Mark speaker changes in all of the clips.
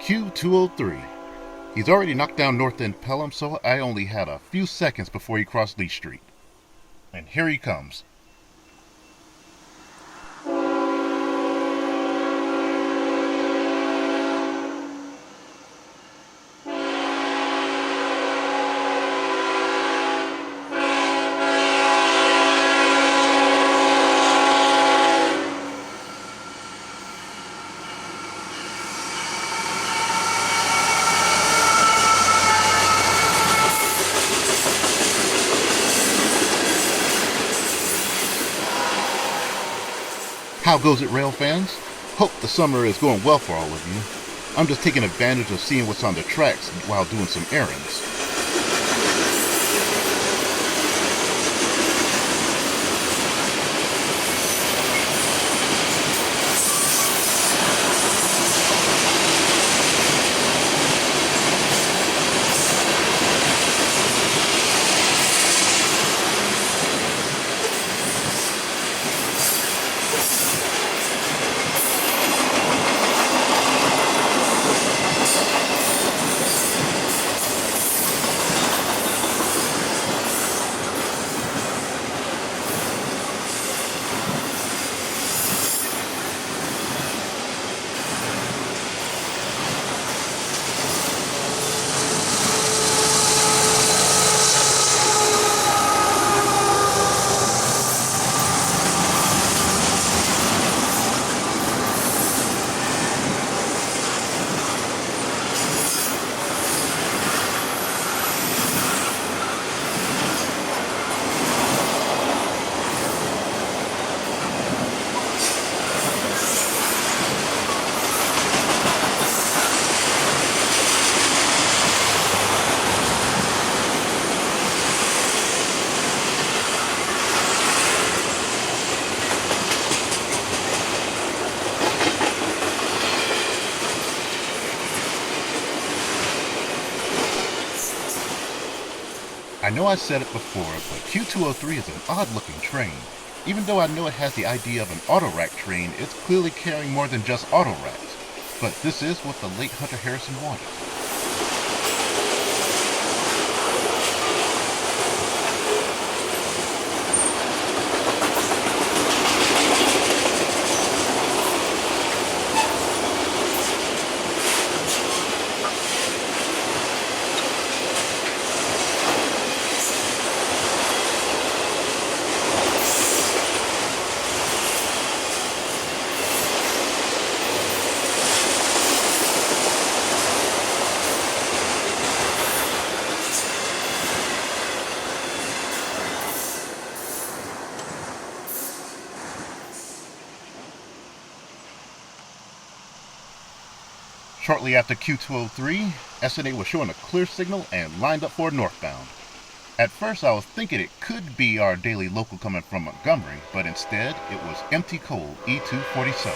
Speaker 1: Q203. He's already knocked down North End Pelham, so I only had a few seconds before he crossed Lee Street. And here he comes. How goes it, rail fans? Hope the summer is going well for all of you. I'm just taking advantage of seeing what's on the tracks while doing some errands. I know I said it before, but Q203 is an odd-looking train. Even though I know it has the idea of an auto-rack train, it's clearly carrying more than just auto-racks. But this is what the late Hunter Harrison wanted. Shortly after Q203, SNA was showing a clear signal and lined up for northbound. At first I was thinking it could be our daily local coming from Montgomery, but instead it was empty coal E247.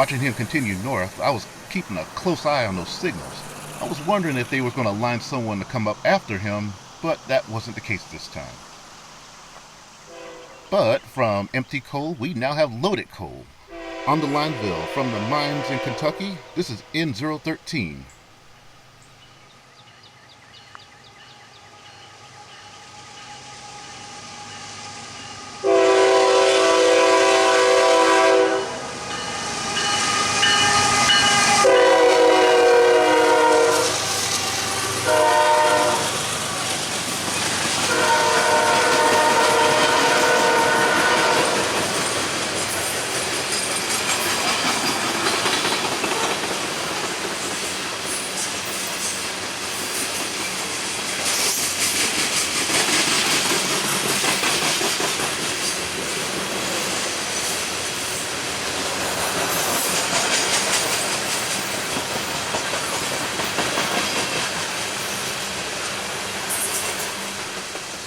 Speaker 1: Watching him continue north, I was keeping a close eye on those signals. I was wondering if they were going to line someone to come up after him, but that wasn't the case this time. But from empty coal, we now have loaded coal. On the Lineville from the mines in Kentucky, this is N013.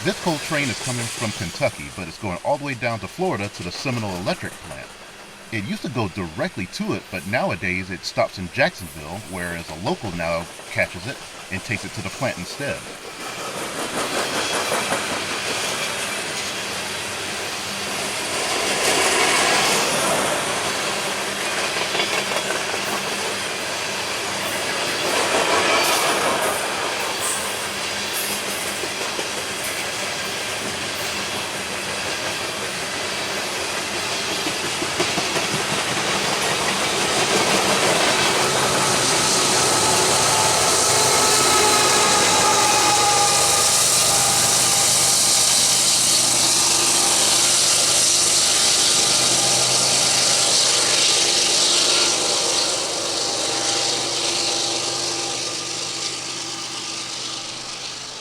Speaker 1: This coal train is coming from Kentucky, but it's going all the way down to Florida to the Seminole Electric plant. It used to go directly to it, but nowadays it stops in Jacksonville, whereas a local now catches it and takes it to the plant instead.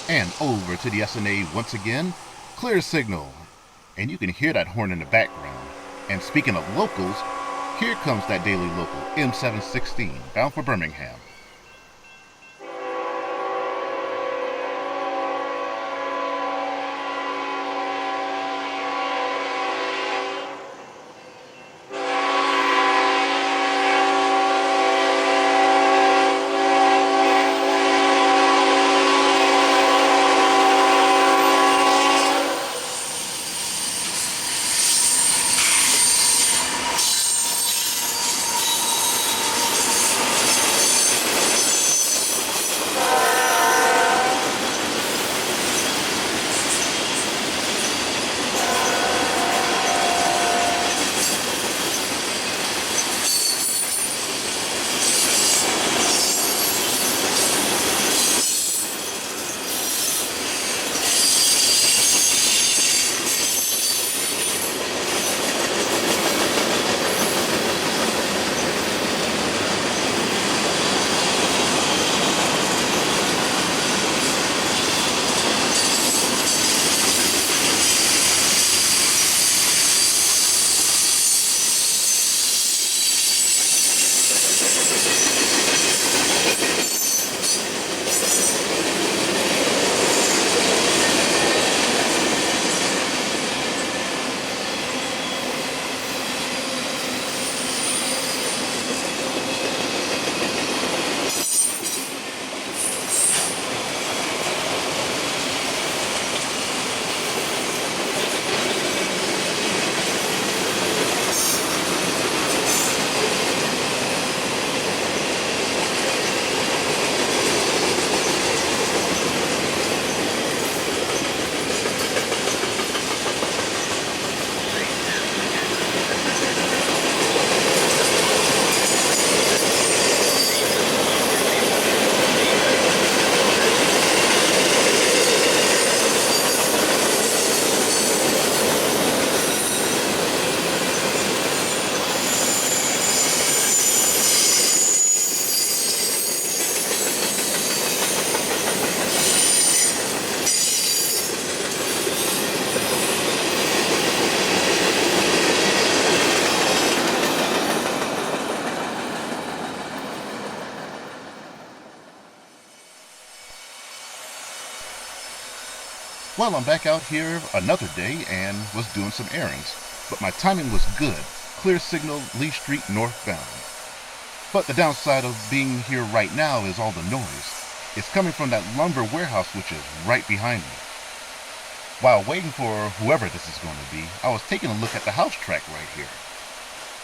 Speaker 1: And over to the SNA once again, clear signal. And you can hear that horn in the background. And speaking of locals, here comes that daily local, M716, bound for Birmingham. Well, I'm back out here another day and was doing some errands, but my timing was good. clear signal Lee Street northbound. But the downside of being here right now is all the noise. It's coming from that lumber warehouse which is right behind me. While waiting for whoever this is going to be, I was taking a look at the house track right here.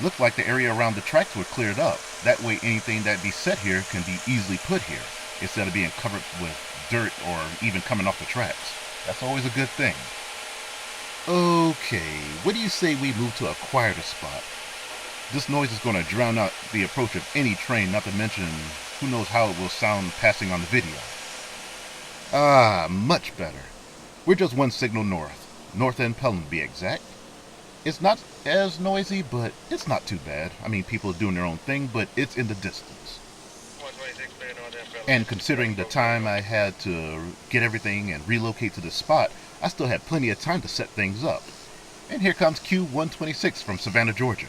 Speaker 1: Looked like the area around the tracks were cleared up. That way anything that be set here can be easily put here, instead of being covered with dirt or even coming off the tracks. That's always a good thing. Okay, what do you say we move to a quieter spot? This noise is going to drown out the approach of any train, not to mention who knows how it will sound passing on the video. Ah, much better. We're just one signal north end Pelham to be exact. It's not as noisy, but it's not too bad. I mean, people are doing their own thing, but it's in the distance. And considering the time I had to get everything and relocate to the spot, I still had plenty of time to set things up. And here comes Q126 from Savannah, Georgia.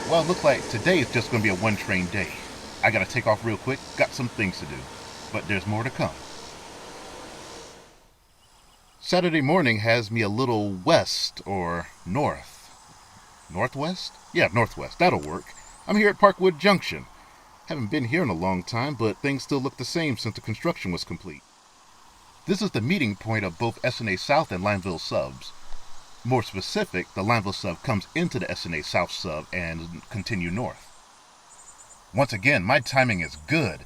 Speaker 1: Well, it looks like today is just going to be a one-train day. I got to take off real quick, got some things to do. But there's more to come. Saturday morning has me a little west or north. Northwest? Yeah, northwest. That'll work. I'm here at Parkwood Junction. Haven't been here in a long time, but things still look the same since the construction was complete. This is the meeting point of both SNA South and Lineville subs. More specific, the Lineville sub comes into the SNA South sub and continue north. Once again, my timing is good.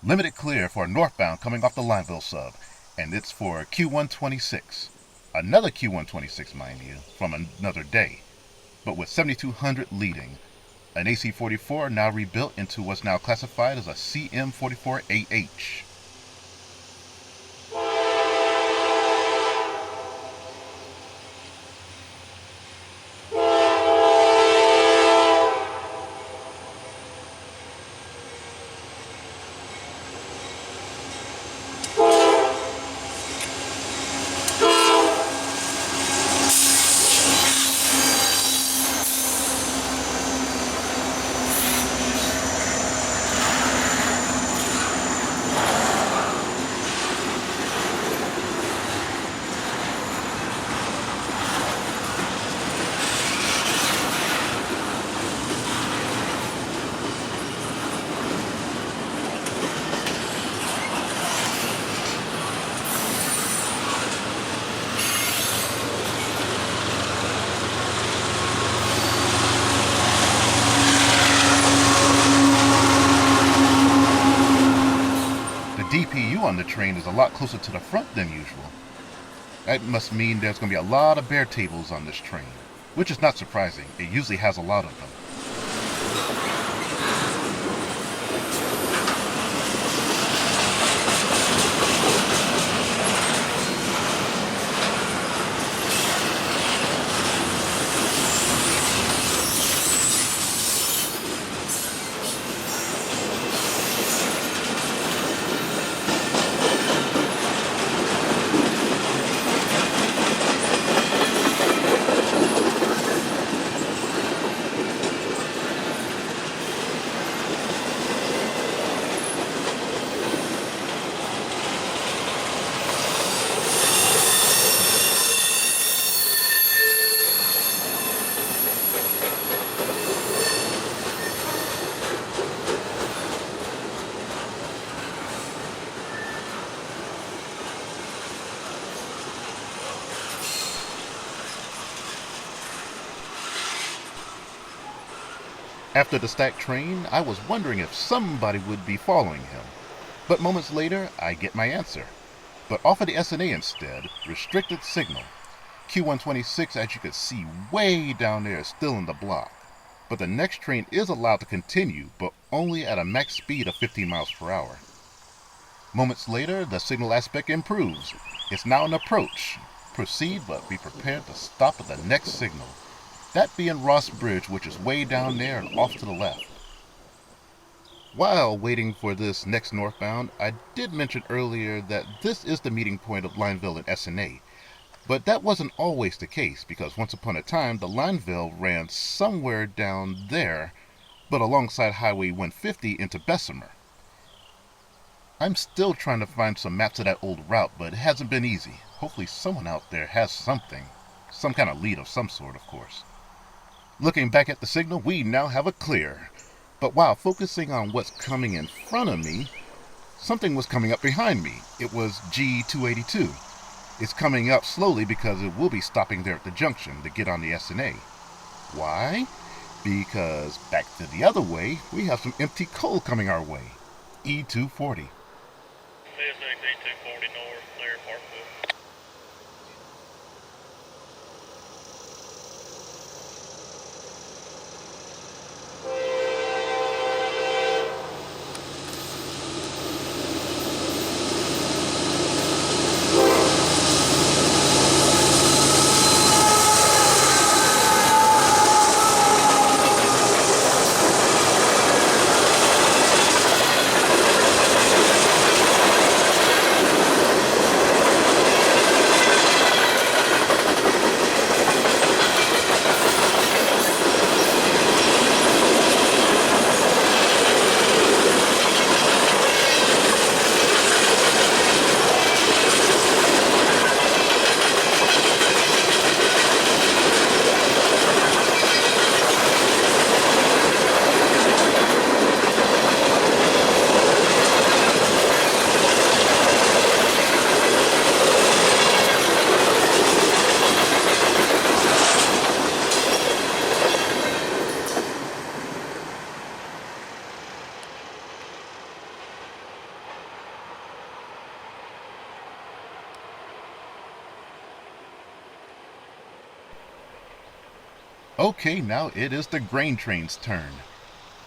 Speaker 1: Limited clear for a northbound coming off the Lineville sub, and it's for Q126. Another Q126, mind you, from another day, but with 7200 leading. An AC-44 now rebuilt into what's now classified as a CM-44AH. DPU on the train is a lot closer to the front than usual. That must mean there's going to be a lot of bare tables on this train, which is not surprising. It usually has a lot of them. After the stacked train, I was wondering if somebody would be following him. But moments later, I get my answer. But off of the SNA instead, restricted signal. Q126, as you can see way down there, is still in the block. But the next train is allowed to continue, but only at a max speed of 15 miles per hour. Moments later, the signal aspect improves. It's now an approach. Proceed, but be prepared to stop at the next signal. That being Ross Bridge, which is way down there and off to the left. While waiting for this next northbound, I did mention earlier that this is the meeting point of Lineville and SNA. But that wasn't always the case, because once upon a time, the Lineville ran somewhere down there, but alongside Highway 150 into Bessemer. I'm still trying to find some maps of that old route, but it hasn't been easy. Hopefully someone out there has something. Some kind of lead of some sort, of course. Looking back at the signal, we now have a clear. But while focusing on what's coming in front of me, something was coming up behind me. It was G282. It's coming up slowly because it will be stopping there at the junction to get on the SNA. Why? Because back to the other way, we have some empty coal coming our way. E240.
Speaker 2: CSX E240 North, clear Parkville.
Speaker 1: Okay, now it is the grain train's turn.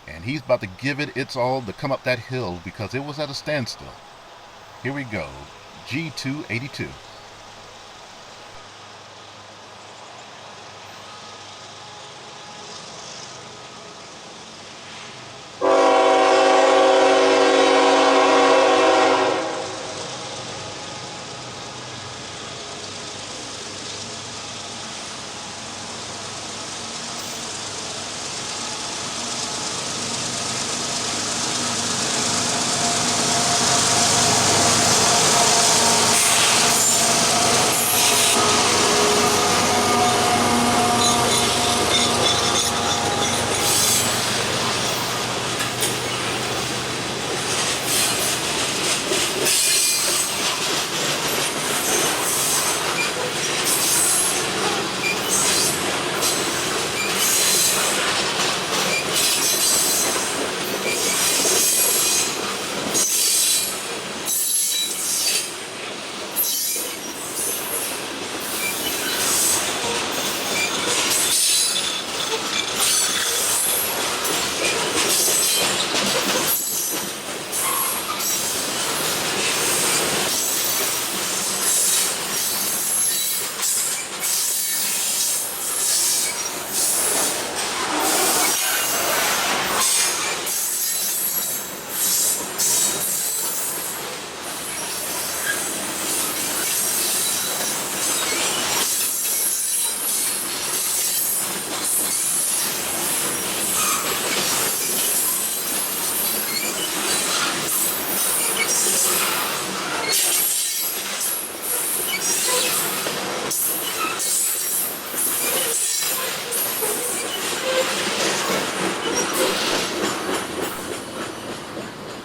Speaker 1: And he's about to give it its all to come up that hill because it was at a standstill. Here we go. G282.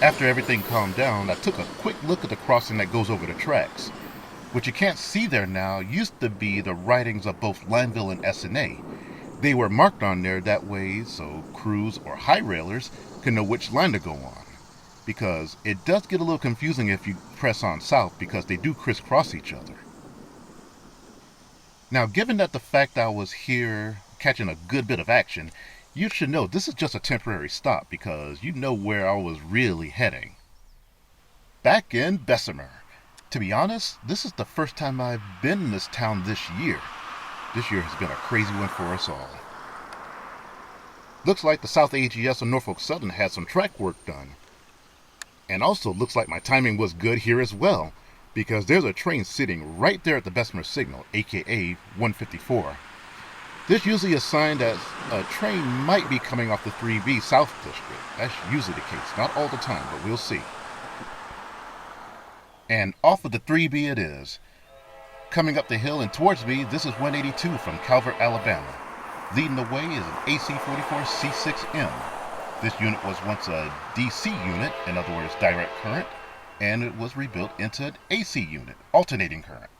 Speaker 1: After everything calmed down, I took a quick look at the crossing that goes over the tracks. What you can't see there now used to be the writings of both Lineville and SNA. They were marked on there that way so crews or high railers can know which line to go on. Because it does get a little confusing if you press on south because they do crisscross each other. Now, given that the fact I was here catching a good bit of action, you should know this is just a temporary stop because you know where I was really heading. Back in Bessemer. To be honest, this is the first time I've been in this town this year. This year has been a crazy one for us all. Looks like the South AGS of Norfolk Southern had some track work done. And also looks like my timing was good here as well, because there's a train sitting right there at the Bessemer signal, aka 154. This usually is a sign that a train might be coming off the 3B South District. That's usually the case, not all the time, but we'll see. And off of the 3B it is. Coming up the hill and towards me, this is 182 from Calvert, Alabama. Leading the way is an AC44C6M. This unit was once a DC unit, in other words direct current, and it was rebuilt into an AC unit, alternating current.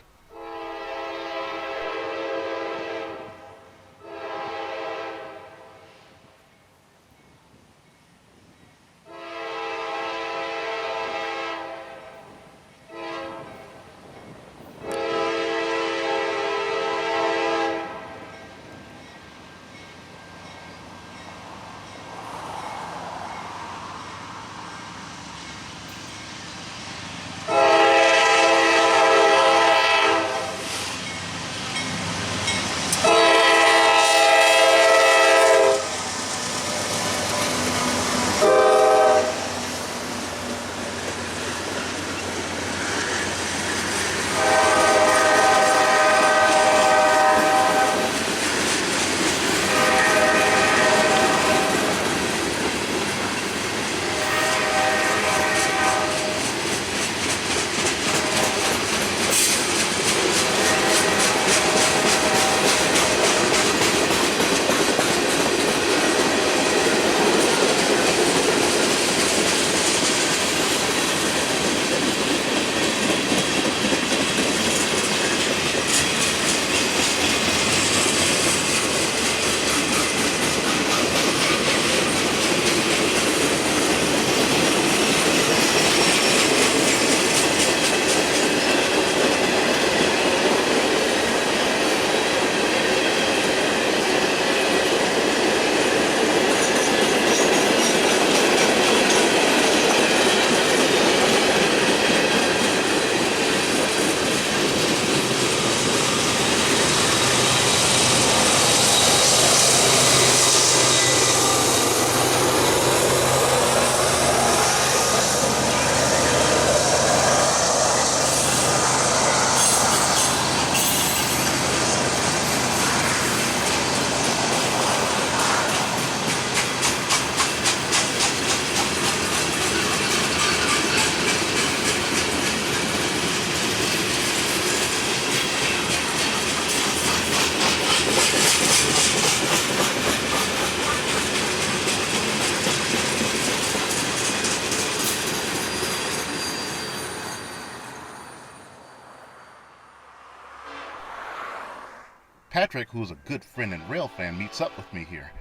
Speaker 1: Patrick, who's a good friend and rail fan, meets up with me here.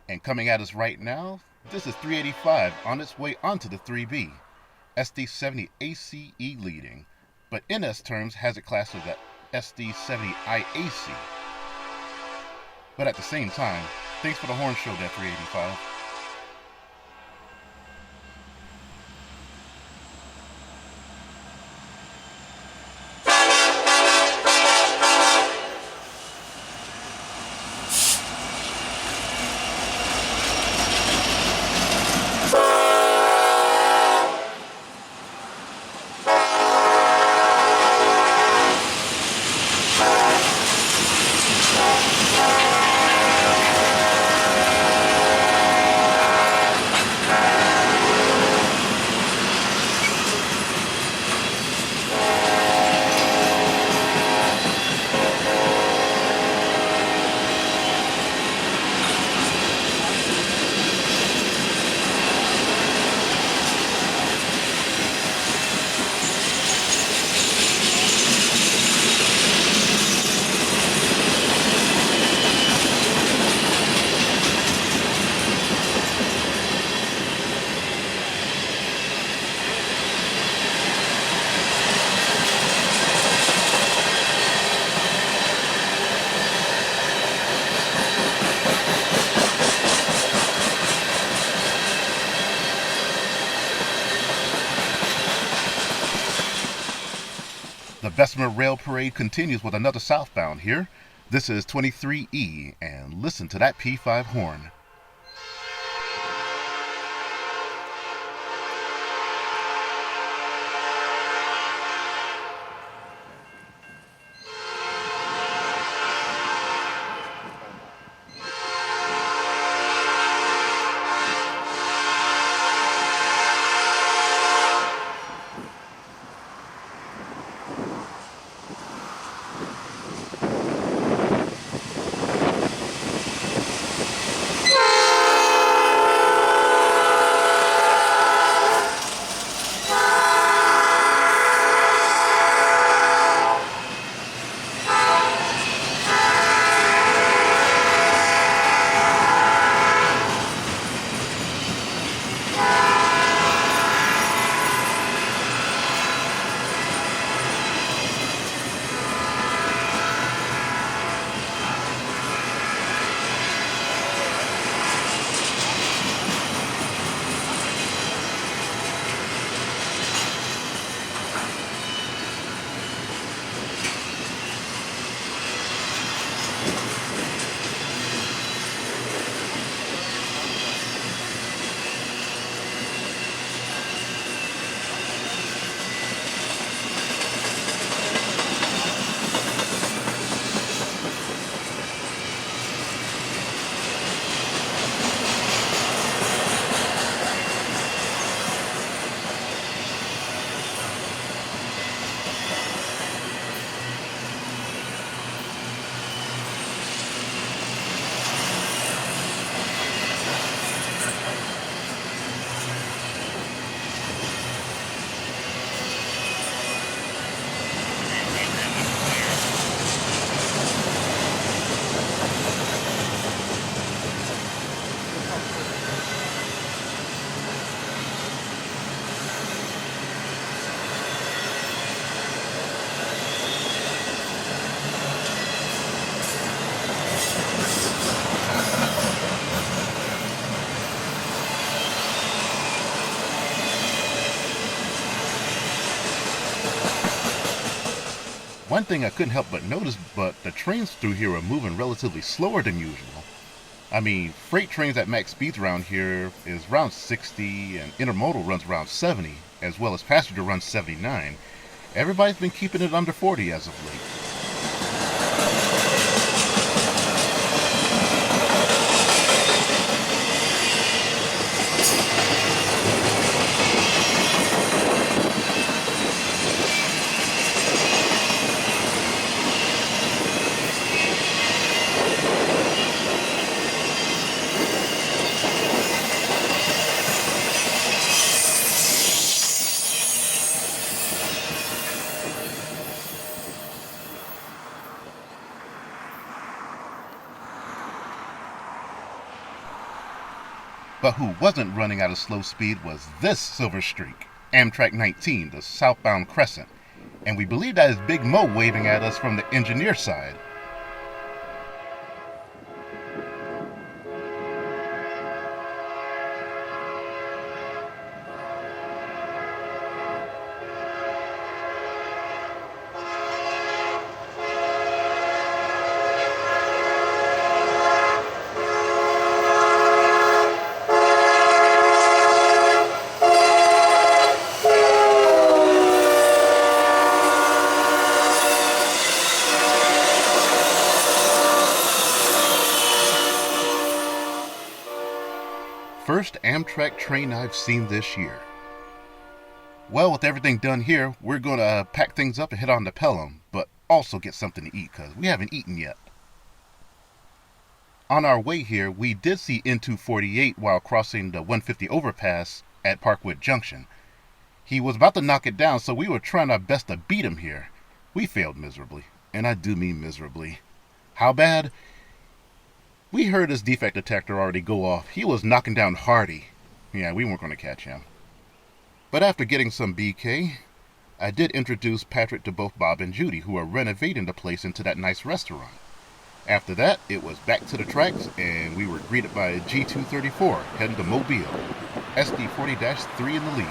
Speaker 1: And coming at us right now, this is 385 on its way onto the 3B. SD70 ACE leading, but NS terms has it classed as the SD70 IAC. But at the same time, thanks for the horn show there, 385. Bessemer Rail Parade continues with another southbound here. This is 23E, and listen to that P5 horn. One thing I couldn't help but notice, but the trains through here are moving relatively slower than usual. I mean, freight trains at max speeds around here is around 60, and intermodal runs around 70, as well as passenger runs 79. Everybody's been keeping it under 40 as of late. But who wasn't running at a slow speed was this silver streak, Amtrak 19, the southbound crescent. And we believe that is Big Mo waving at us from the engineer side. First Amtrak train I've seen this year. Well, with everything done here, we're going to pack things up and head on to Pelham, but also get something to eat because we haven't eaten yet. On our way here, we did see N248 while crossing the 150 overpass at Parkwood Junction. He was about to knock it down, so we were trying our best to beat him here. We failed miserably, and I do mean miserably. How bad? We heard his defect detector already go off. He was knocking down Hardy. Yeah, we weren't going to catch him. But after getting some BK, I did introduce Patrick to both Bob and Judy, who are renovating the place into that nice restaurant. After that, it was back to the tracks, and we were greeted by a G234 heading to Mobile, SD40-3 in the lead.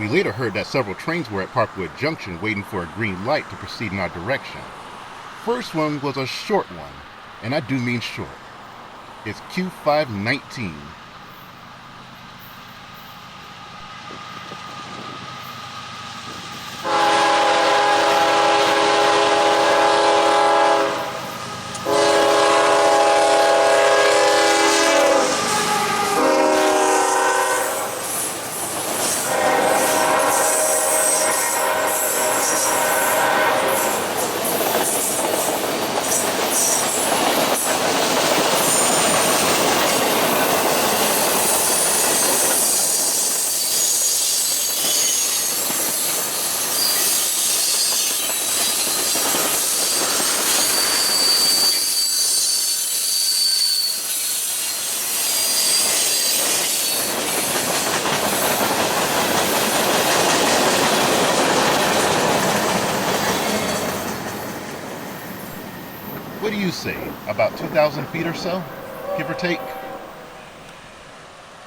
Speaker 1: We later heard that several trains were at Parkwood Junction waiting for a green light to proceed in our direction. First one was a short one, and I do mean short. It's Q519. What do you say? About 2,000 feet or so, give or take?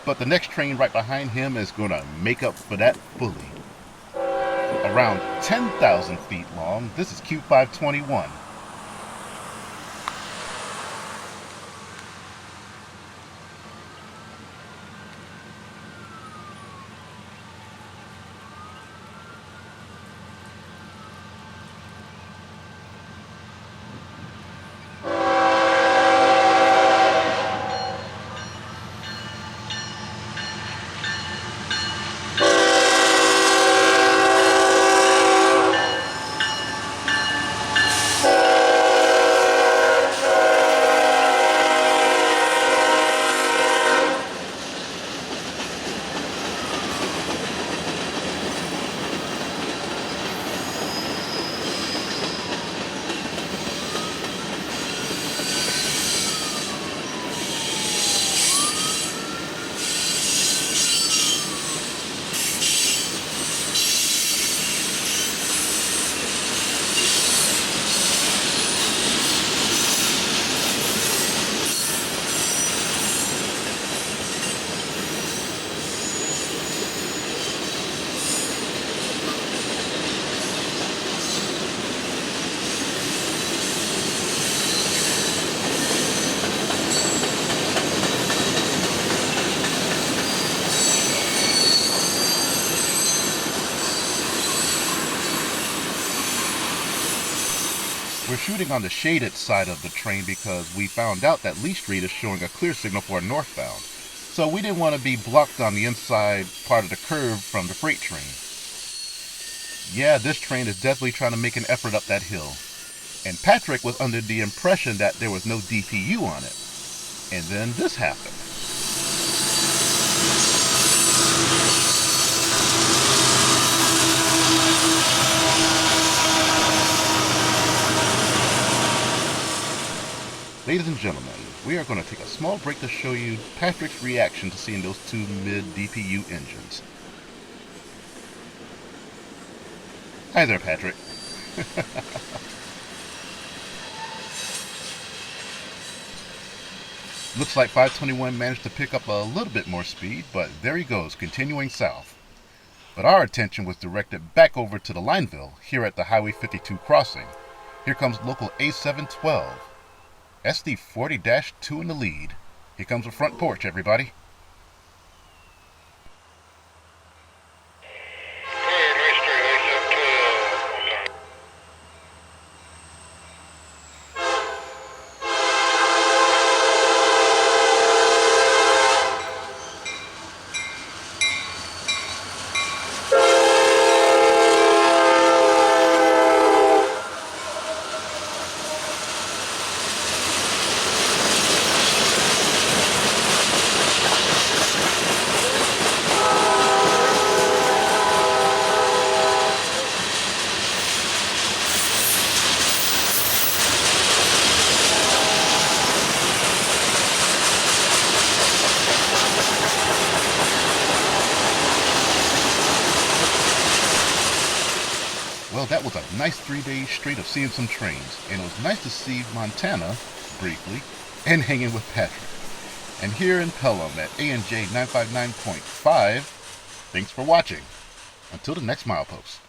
Speaker 1: But the next train right behind him is going to make up for that fully. Around 10,000 feet long, this is Q521. We're shooting on the shaded side of the train because we found out that Lee Street is showing a clear signal for a northbound. So we didn't want to be blocked on the inside part of the curve from the freight train. Yeah, this train is definitely trying to make an effort up that hill. And Patrick was under the impression that there was no DPU on it. And then this happened. Ladies and gentlemen, we are going to take a small break to show you Patrick's reaction to seeing those two mid-DPU engines. Hi there, Patrick. Looks like 521 managed to pick up a little bit more speed, but there he goes, continuing south. But our attention was directed back over to the Lineville, here at the Highway 52 crossing. Here comes local A712. SD 40-2 in the lead. Here comes the front porch, everybody. Well, that was a nice 3 days straight of seeing some trains, and it was nice to see Montana, briefly, and hanging with Patrick. And here in Pelham at ANJ 959.5, thanks for watching. Until the next milepost.